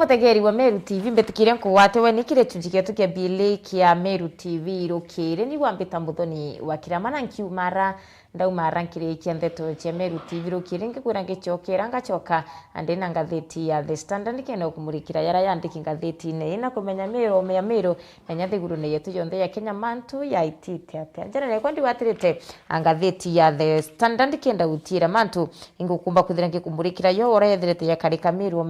mutegeri wa Meru TV mbetikire nkuwate we nikire tunjike tuke bile kia Meru TV irukire ni wambita muthoni wa kiramana nkiumara ndaumara nkire kiendeto cha Meru TV irukire ngikura ngicokera ngacoka andina ngatheti ya The Standard kene kumurikira yara yandiki ngatheti ne ina kumenya Meru menya thiguru ne yetu yonthe ya Kenya mantu ya itite ate njana ne kwandi watirite ngatheti ya The Standard kenda utira mantu ingukumba kuthira ngikumurikira yo ora yethirite ya karika Meru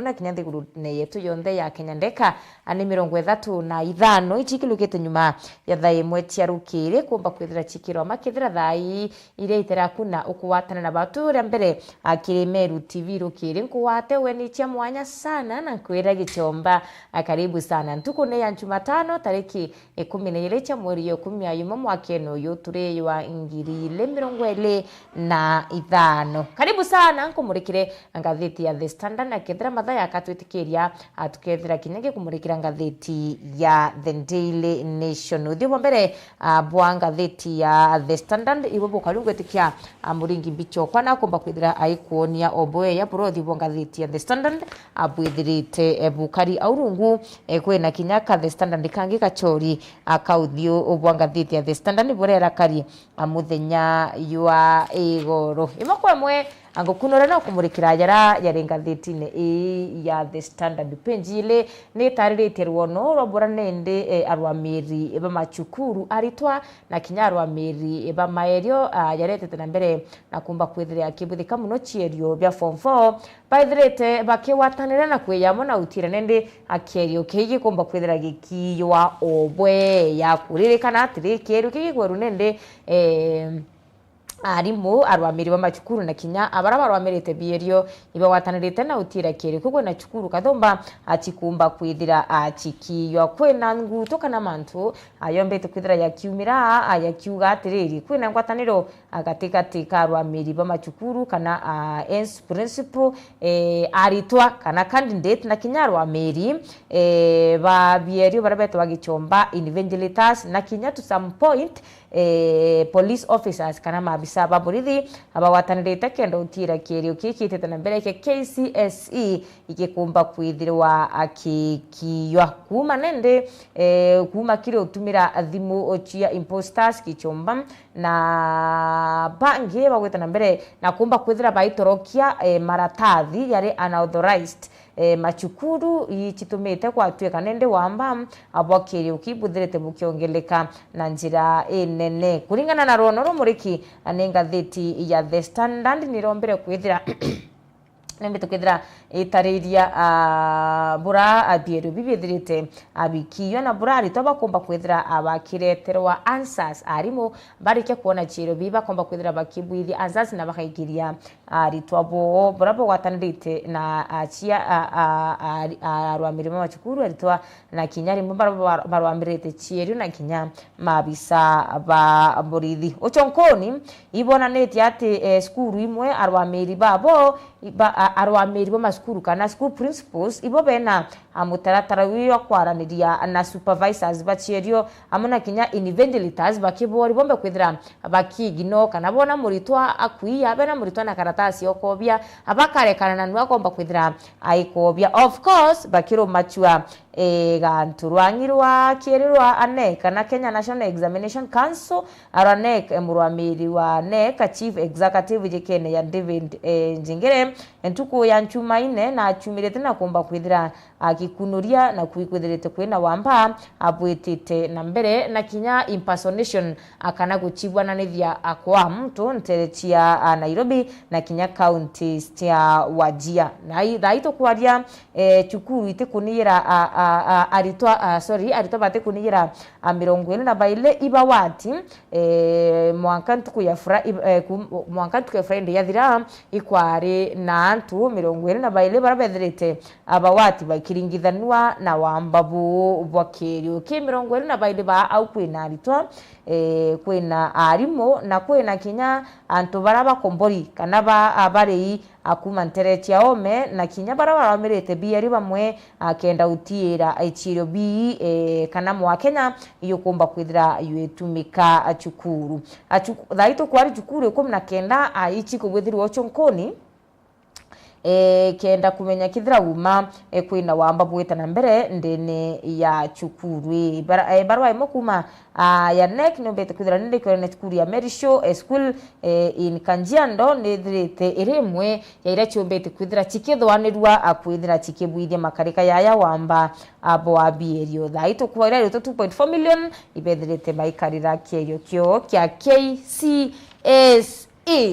na kinya thiguru ne yetu yonthe ya Kenya ndeka ani 35 ichikilukite nyuma ya thai mwetia rukire kumba kwithira chikiro makithira thai ile iterakuna ukuwatana na batu ria mbere akiri Meru TV rukire nkuwate we ni tia mwanya sana na kwira gichomba karibu sana ntuku ne ya Jumatano tariki 12 cha mweri wa 11 mwaka uyu turi wa ngiri 2025 karibu sana nkumurikire ngatheti ya The Standard na kithira mathaya akatwitikiria atukethira kinyage kumurikira ngatheti ya The Daily Nation uthio mbere bwa ngatheti ya The Standard ibo kalungwetikia muringi bicho kwana kumba kwithira aikuonia oboe ya prothi bwa ngatheti ya The Standard abwithirite bukari aurungu kwena kinyaka The Standard kangi kachori akauthio bwa ngatheti ya The Standard borera kari muthenya yua igoro imakwemwe angokunora na kumurikira yara ngatheti-ne ya The Standard penjile ni taririte ruono robora nende arwamiri eba machukuru aritwa na kinya arwamiri eba maerio yaretete na mbere na kumba kwithira kibuthika muno chierio bya form 4 baithirite bakiwatanira na kwiyamo na utira nende akerio kigi kumba kwithira gikiywa obwe ya kuririkana atiri kerio kigi gweru nende arimu arwamiri ba machukuru na kinya abara barwamirite bierio iba watanirite na utira kere kugo na chukuru kathomba achikumba kwithira achikiywa kwena nguto kana mantu ayombete kwithira yakiumira ayakiuga atiriri kwena ngwataniro agatika arwamiri ba machukuru kana ens principal aritwa kana candidate na kinya arwamiri ba bierio barabeto bagichomba evangelitas na kinya to some point police officers kana mabisa baburithi abawatanirite kendo utira kerio kikitete na mbere ke KCSE ikikumba kwithirwa akikiywa kuma nende kuma kire utumira thimu ochia imposters kichomba na bangi bagweta na mbere na kumba kwithira baitorokia maratathi yari unauthorized machukuru ichitumite kwa tweka nende wamba abokeri ukibuthirite bukiongeleka na njira nene kuringana na rono rumuriki ngatheti ya The Standard nirombere kwithira nembe kwithira itariria bura abieru bibithirite abikiyo na bura ari toba kumba kwithira abakireterwa answers arimo barike kuona chiro biba kumba kwithira bakibwithi answers na bakaigiria ari twabo bura bwatanirite na achia arwamiri machukuru aritwa na kinyari barwamirite chiro na kinya mabisa ba burithi ochonkoni ibona neti ati skuru imwe arwamiri babo arwamiri ba maskuru kana school principals ibo bena amutaratara wiyo kwaraniria na supervisors bachierio amuna kinya evangelitas bakibori bombe kwithira bakigino kana bona muritwa akuia bena muritwa na karatasi okobia abakarekana na nwa komba kwithira aikobia of course bakiro machua ganturwangirwa kierirwa ANEC kana Kenya National Examination Council aranek murwamiri wa NEC chief executive jekene ya David Njingere entuko ya Nchumaine na achumirete na kumba kwithira akikunuria na kuikwithirite kwina wamba abwitite na mbere na kinya impersonation akana guchibwa na nithia akwa mtu nterechia Nairobi na kinya county cia Wajia na raito kwaria chukuru itikunira aritwa bate kunira 22 ibawati mwankantuku ya Friday yathira ikwari na antu 22 barabethirite abawati bakiringithanwa na wambabu bwakerio ki 22 ba au kwina aritwa kwina arimo na kwina kinya antu baraba kombori kana barei akuma nterechia ome na kinya baraba bamirite biari bamwe akenda utiira ichirio bi kana mwa Kenya iyo kumba kwithira yuetumika achukuru thaito kwari chukuru 19 aichi kubwithirwo chonkoni kenda kumenya kithira uma kwina wamba bwita na mbere ndene ya chukuru barwa imo kuma ya nek no bete kwithira ninde kwene chukuru ya Merisho school in Kanjiando nithirite irimwe ya ira chombete kwithira chikithwanirwa akwithira chikibwithia makarika ya wamba abo abierio thaito kwira 2.4 million ibethirite maikarira kieyo kyo kya KCS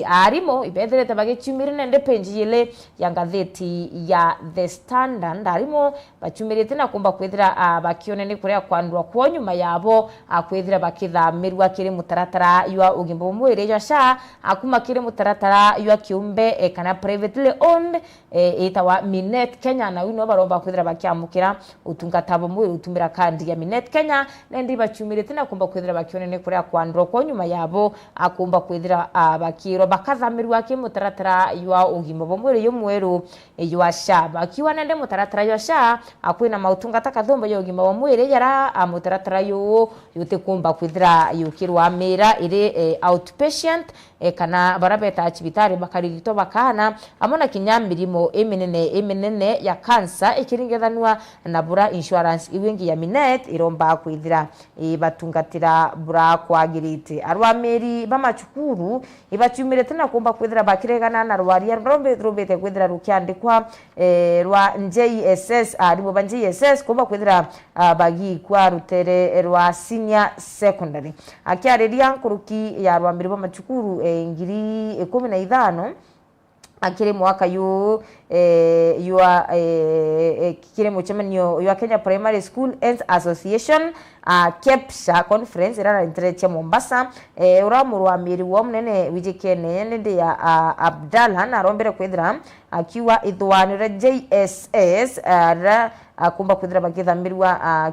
arimo ibethirite bagichumire nende page yele ya ngatheti ya The Standard arimo bachumirite na kumba kwithira bakione ni kuria kwandwa kwa nyuma yabo akwithira bakithamirwa kiri mutaratara ywa ugimbo mwire ya SHA akuma kiri mutaratara ywa kiumbe kana privately owned itawa Minet Kenya na wino baromba kwithira bakiamukira utungata bo mwire utumira kandi ya Minet Kenya nendi bachumirite na kumba kwithira bakione ni kuria kwandwa kwa nyuma yabo akumba kwithira kiro bakathamirwa ki mutaratara ywa ugimo bomwire yumweru ywa SHA bakiwa nende mutaratara ywa SHA akwina mautungata kathombo yo ugimo bomwire yara mutaratara yo yote kumba kwithira yukirwa mira iri outpatient kana barabeta chibitari bakarigito bakana amona kinyamirimo eminene ya cancer ikiringethanwa na bura insurance iwingi ya Minet iromba kwithira batungatira bura kwagirite arwameri bamachukuru ibachumire tena kumba kwithira bakiregana na rwaria rombete kwithira rukiandikwa rwa JSS aribo ba JSS kumba kwithira bagi kwa rutere rwa senior secondary akiareria nkuruki ya rwameri bamachukuru ngiri 15 akire mwaka yu yua kire muchemanyo yua Kenya Primary School Ends Association KEPSHA conference irara internet ya Mombasa uramuru wa miri wa mnene wijikene nende ya Abdallah na rombere kwithira akiwa ithwanire JSS kumba kwithira bakithamirwa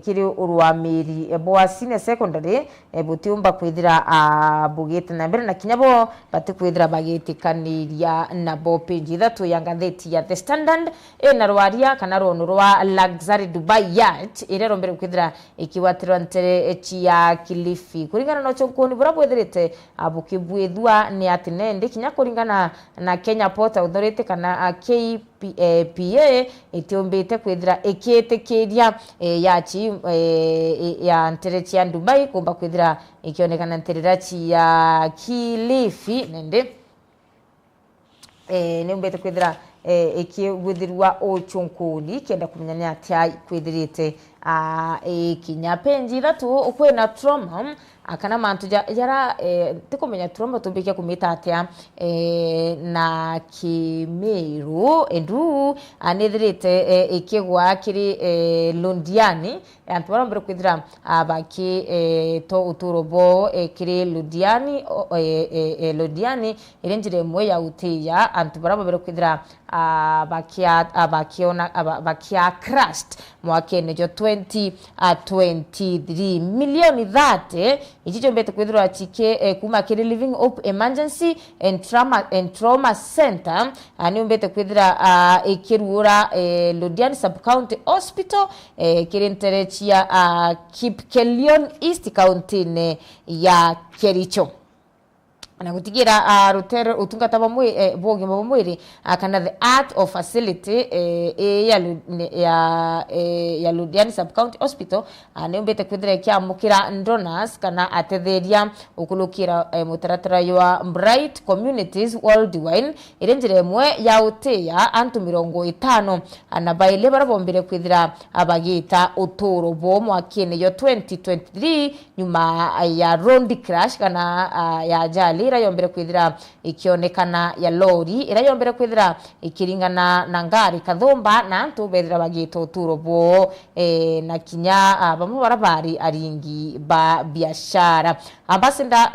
kiri urwamiri boa senior secondary butiumba kwithira bugite na mbere na kinyabo bati kwithira bagitikaniria na bopeji thatu ya ngatheti ya The Standard na rwaria kana rono rwa Luxury Dubai Yacht irero mbere kwithira ikiwatirwa ntere chia Kilifi kuringana no chonkoni bura bwethirite abukibwithwa ni atinende kinya kuringana na Kenya Port Authority kana KPA itiombete kwithira ikitekeria yachi ya ntereti ya Dubai kumba kwithira ikionekana ntererachi ya Kilifi nende nimbete kwithira ikigwithirwa ochonkoni kenda kumenya atia kwithirite kinya penji thatu kwina trauma akana mantu jara tikumenya trauma tumbike kumita atia na Kimeru endu anithirite ikigwa kiri Londiani antu barambere kwithira baki to uturobo kiri Londiani irenjire mwe ya utiya antu barambere kwithira bakia crushed mwakene jo 2023 milioni 30 ichicho mbete kwithira chike kuma kiri Living Hope Emergency and Trauma Center ani mbete kwithira ikirura Londiani Sub County Hospital kiri nterechia Kipkelion East County ya Kericho na gutigira rutere utungata bamwe bogi bamwiri kana the art of facility ya Londiani Sub County Hospital anembe kwithira kiamukira donors kana atetheria ukulukira mutaratara ya Bright Communities Worldwide irenjire mwe ya uteya antu 50 na baile barabombere kwithira abagita uturo bo mwakene yo 2023 nyuma ya road crash kana ya ajali irayombere kwithira ikionekana ya lori irayombere kwithira ikiringana na ngari kathomba na antu bethira bagito turobo na kinya bamwe barabari aringi ba biashara ambassador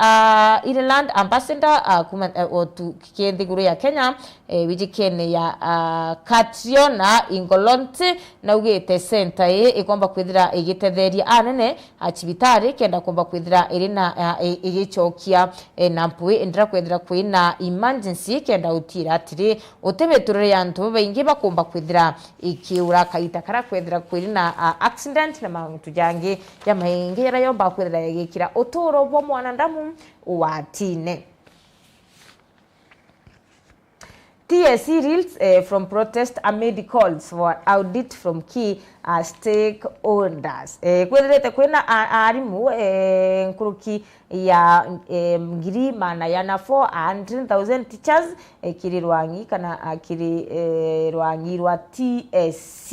Ireland ambassador kuma kiendiguru ya Kenya wijikene ya Catriona Ingolonte na ugete center ikomba kwithira igitetheria anene achibitari kenda komba kwithira irina igichokia nampwe endra kwithira kwina emergency kenda utira atiri utebeturire yantu baingi bakomba kwithira ikiura kaita kara kwithira kwina accident na mantu jange ya mahenge yarayomba kwithira yigikira uturo bwo mwanadamu watine TSC reels from protest amid calls for audit from key stakeholders. Kwetherete kwina arimu nkuruki ya ngiri mana yana 400,000 teachers kiri rwangi kana kiri rwangi rwa TSC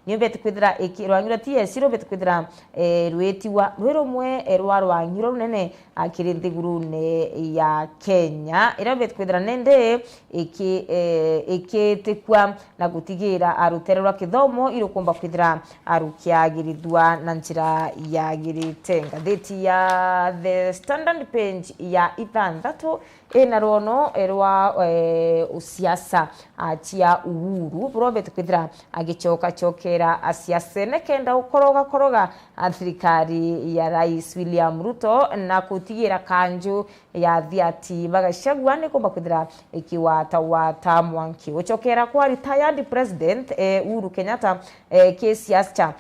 niyo bete kwithira rwangi rwa TSC ro bete kwithira rwetiwa rweromwe rwa rwangi ro nene kiri nthiguru ne ya Kenya ira bete kwithira nende eketekwa na gutigira arutere rwa kithomo irukumba kwithira arukiagirithwa na njira yagirite ngatheti ya The Standard page ya ithanthatu ina rono rwa usiasa cia Uhuru Robert kwithira agicoka chokera asiasa nekenda ukoroga thirikari ya Rais William Ruto na kutigira kanju ya thiati bagacagwa ni kumba kwithira ikiwata wata mwanki uchokera kwa retired president Uhuru Kenyatta kesiasa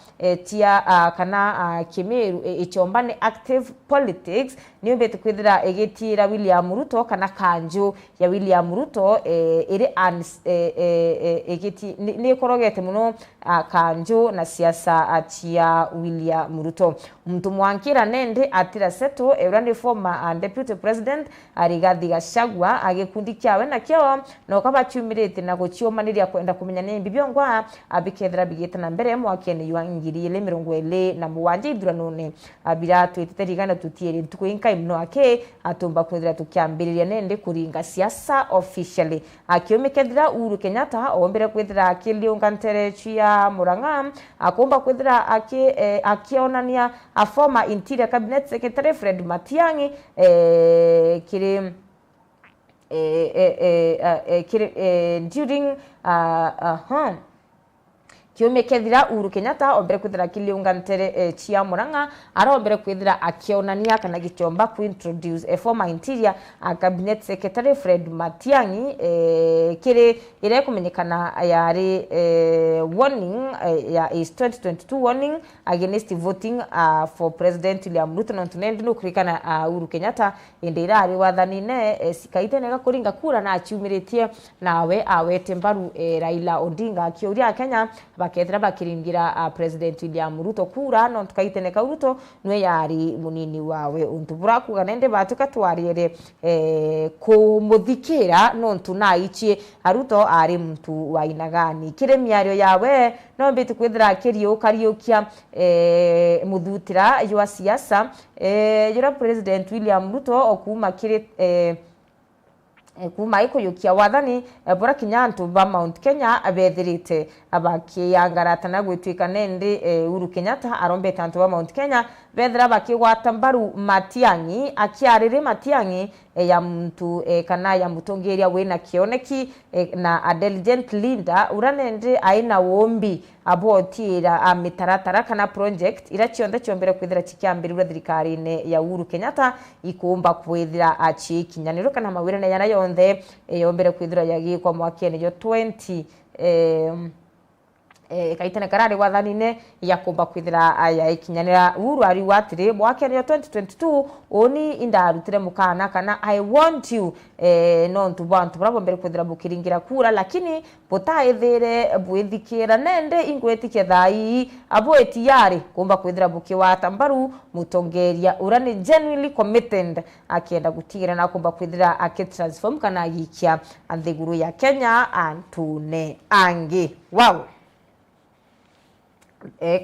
tia kana Kimiru ichombane active politics ni betu kwithira egitira William Ruto kana kanju ya William Ruto iri egiti ni korogete muno kanju na siasa cia William Ruto mtu mwankira nende atira seto eurandi former deputy president Rigathi Gachagua agikundi kyawe na kyo no kabachumirite na guchiomaniria kwenda kumenya ne bibyongwa abikethera bigita na mbere mwakene ywa ngiri 2027 ithurano-ini abiratu iteterigana tutiere tukuinka imno ake atumba kwethera tukiambiriria nende kuringa siasa officially akiomikethera Uhuru Kenyatta ombere kwethera akiliunga ntere chia Murang'a akomba kwethera akionania a former interior cabinet secretary Fred Matiang'i during kiomekethira Uhuru Kenyatta ombere kwithira kiliunga ntere chia Murang'a arombere kwithira akionania kana gichomba ku introduce a former interior cabinet secretary Fred Matiang'i kire ire kumenyekana yari warning ya is 2022 warning against voting for President William Ruto no tunende no kurikana Uhuru Kenyatta indira ari wathanine sikaitenega kuringa kura na achiumiritie nawe awete mbaru Raila Odinga akiuria Kenya bakethera bakiringira President William Ruto kura no tukaiteneka Ruto nwe yari munini wawe untubura kuganende batuka twariere kumuthikira no tunaichie Ruto ari mtu wa aina gani kire miario yawe no mbitu kwithira kirio kariukia muthutira ywa siasa yura President William Ruto okuma kire kuma ikuyukia wathani bora kinyantu ba Mount Kenya abethirite abakiyangara na gwitwika nende Uhuru Kenyatta arombete antu ba Mount Kenya bethira bakigwata mbaru Matiang'i akiarire Matiang'i ya mtu kana ya mutongeria wena kioneki na intelligent leader uranende aina wombi abotira mitaratara kana project ira chionde chombere kwithira chikiambirwa thirikari-ini ya Uhuru Kenyatta ikumba kwithira achi kinyaniro kana mawira na yana yonthe yombere kwithira yagikwa mwakene yo 20 kaitene karari wathanine yakumba kwithira aya ikinyanira Uhuru ari watire mwakene yo 2022 oni indarutire mukana kana I want you no ntubantu brabombere kwithira bukiringira kura lakini botaethire bwithikira nende ingwetike thai aboeti yari kumba kwithira bukiwata mbaru mutongeria urani genuinely committed akienda gutigira na kumba kwithira akitransform kana yikia anthiguru ya Kenya antune angi wow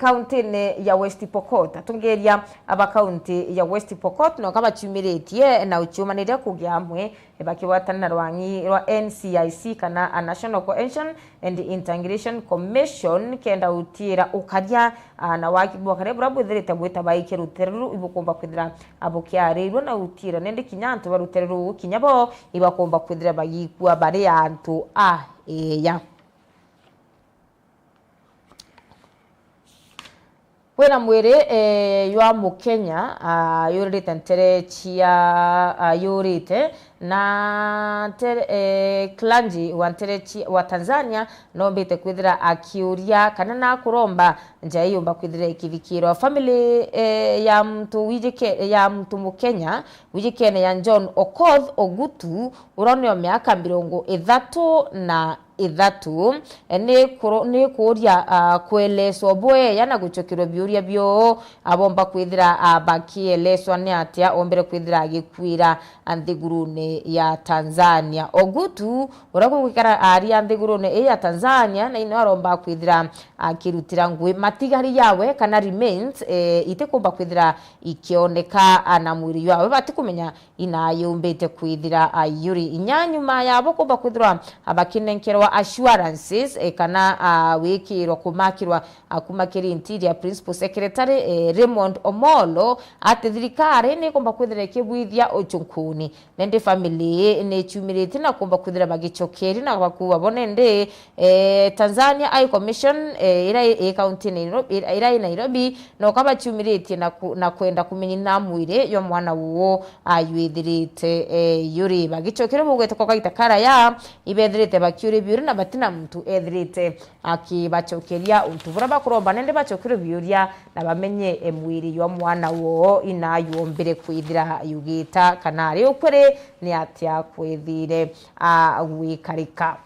county ne ya West Pokot atungeria aba county ya West Pokot no kaba chumiritie na uchumanire kugiamwe bakiwatana rwangi rwa NCIC kana a National Cohesion and Integration Commission kenda utira ukaria na wakibwa kare burabu thirite gwita baike ruteru ibukomba kwithira abokiarirwo na utira nende kinyanto baruteru kinyabo ibakomba kwithira bagikwa bari antu ya wena mwere ywa Mukenya yorite ntere chia yorite na Klanji wa Tanzania no mbite kwithira akiuria kana na kuromba njai yumba kwithira ikithikirwa family ya mtu Mukenya wijikene ya John Okoth Ogutu uronio miaka 33 ni kuria kweleswa boye yana guchokirwa biuria bio abomba kwithira bakieleswa ni atia ombere kwithira agikwira anthigurune ya Tanzania. Ogutu uragukara ari anthigurune ya Tanzania na ino aromba kwithira akirutira ngui matigari yawe kana remains itekumba kwithira ikioneka na mwiri yawe batikumenya inayumbite kwithira yuri inyanyuma yabo kumba kwithira abakinenkerwa assurances kana wikirwa kumakiri interior principal secretary Raymond Omolo ati thirikari ni kumba kwithira kibwithia ochunkuni nende family ni chumirite na kumba kwithira bagichokeri na bakuwa bonende Tanzania High Commission ira county Nairobi no kaba chumirite na kwenda kumenyina mwire yo mwana wo aywithirite yuri bagichokere bugwete ko kaita kara ya ibethirite bakyuri biuri na batina mtu ethirite akibachokeria utuvura bakuromba nende bachokere biuria na bamenye mwiri yo mwana wo inayuombere kwithira yugita kanari ukwere ni atia kwithire wikarika.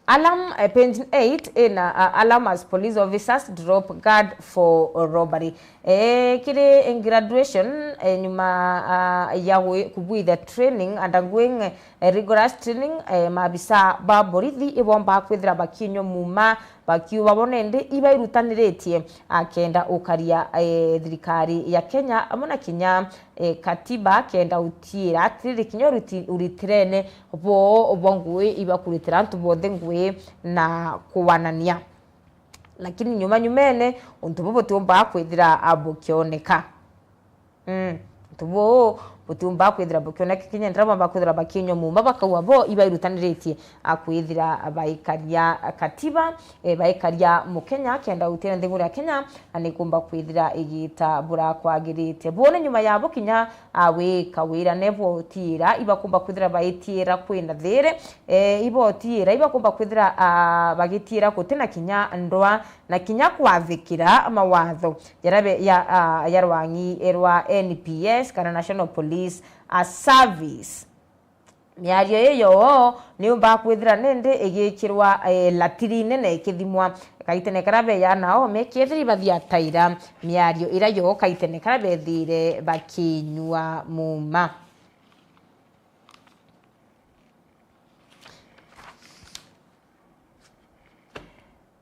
Alarm page 8 in alarm as police officers drop guard for robbery. Kire in graduation nyuma ya kubuitha training undergoing rigorous training mabisa baborithi ibomba kwithira bakinyo muma bakiuba bonende ibairutaniritie akenda ukaria thirikari ya Kenya amona kinya katiba kenda utira atiri kinyo uritirene obongwe ibakuritira antu bothe ngwe na kuwanania lakini nyumene untubo tumba kwithira abukioneka tubo butumba kwithira bukioneka kinya ndrama bakwithira bakinyo mumba bakawa bo ibairutaniritie akwithira abaikaria katiba baikaria Mukenya kenda utira nthinguri ya Kenya anikumba kwithira igita bura kwagirite bone nyuma yabo kinya awe kawira nebo tira ibakumba kwithira baitira kwina thire ibotira ibakumba kwithira bagitira kutina kinya ndwa na kinya kwathikira mawatho yarabe ya rwangi erwa NPS kana National Police Service miario yeyo ni umba kwithira nende igikirwa latirine na ikithimwa kaitene karabe ya nao mekethiri bathia taira miario irayo kaitene karabe thire bakinywa muma.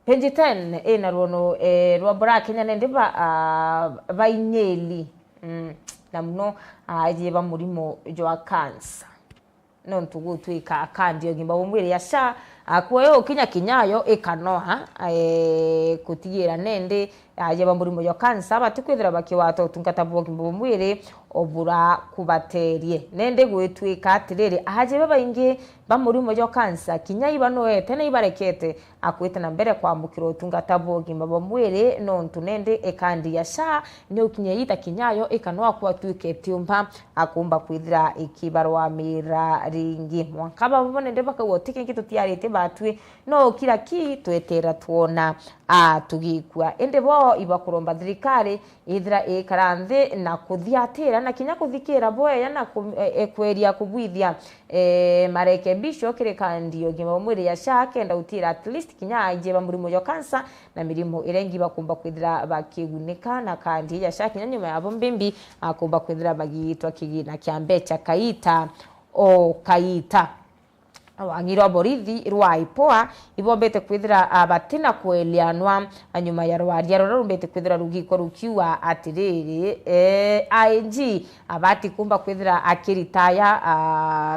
Page 10 ina ruono rwabora Kenya nende bainyeli na muno ajiba murimo jwa cancer no ntugutwika kandi ogimba bomwire yasha akweyo kinyayo ekanoha kutigira nende ajiba murimo jwa cancer batikwithira bakiwato tungata bogimba bomwire obura kubaterie nende gwetwika atiriri ajiba baingi bamurimo jwa cancer kinyayiba no tene ibarekete akwita na mbere kwa mukiro tungata bogimba bomwire no ntunende ekandi yasha nyo kinyayita kinyayo ekanoa kwa twike tiumba akumba kwithira ikibarwa mira ringi mwakaba bonende bakawotike kitu tiarite batwe no kila ki twetera tuona tugikwa ende bo ibakuromba thirikari ithira ikaranthi na kuthiatira na kinya kuthikira boya na ekweria kubwithia marekebisho kirekandio gima mwiri ya shake nda utira at least kinya ijeba murimo yo cancer na mirimo irengi bakumba kwithira bakigunika na kandi ya shake kinya nyuma yabo mbimbi akumba kwithira bagitwa kigina kyambecha kaita o kaita awangirwa borithi rwa ipoa ibombete kwithira batina kwelianwa anyuma ya rwaria rumbete kwithira rugiko rukiwa atiriri IG abati kumba kwithira akiritaya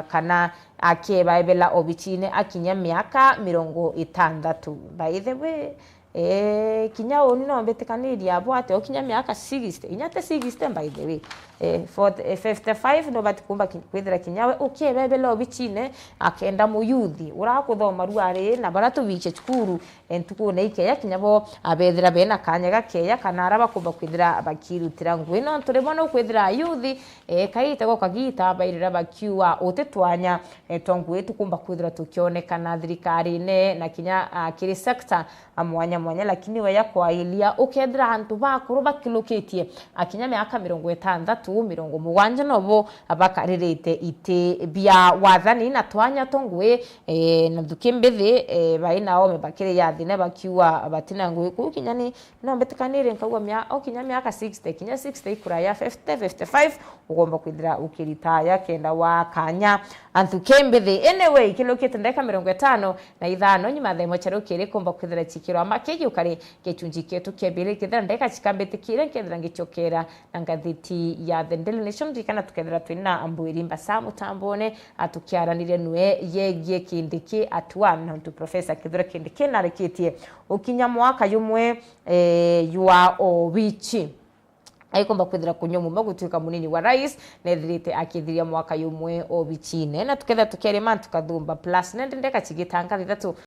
kana akeba ebela obichine akinya miaka 60 by the way kinya oni no mbetekaniria abo ate okinya miaka 60 inyate 60 by the way for 55 no batikumba kwithira kinyawe ukebebela obichine akenda mu youth urakuthoma ruare na baratu biche cukuru entuku ne ikeya kinyabo abethira bena kanya gakeya kana araba kumba kwithira bakirutira ngwe no turibona kwithira youth kaite go kagita bairira bakiwa otetwanya tongwe tukumba kwithira tukionekana thirikari ne na kinya kiri sector amwanya mwanya lakini we yakwailia ukethira antu bakuru bakiloketie akinya miaka 60 70 nobo abakaririte ite bia wathani na twanya tongwe na dukimbethi baina me bakire ya thine bakiwa batina ngwe kukinyani no mbetikanire nkagwa okinya miaka 60 kinya 60 ikuraya 50 55 ugomba kwithira ukiritaya kenda wa kanya antu kembethi anyway kilokete ndeka 50 na ithano nyuma themo charo kire komba kwithira chikiro amakegi ukari kechunji ketu kebele kithira ndeka chikambete kire kethira ngichokera na ngathiti ya The Daily Nation dikana tukethira twina ambuiri mbasa mutambone atukiaranire nwe yegie kindiki atwana ntu professor kithira kindiki nareketie ukinya mwaka yumwe yua obichi aikomba kwithira kunyomu magutuika munini wa rais nethirite akithiria mwaka yumwe obichine na tuketha tukere man tukathumba plus nende ndeka chigitanga thithatu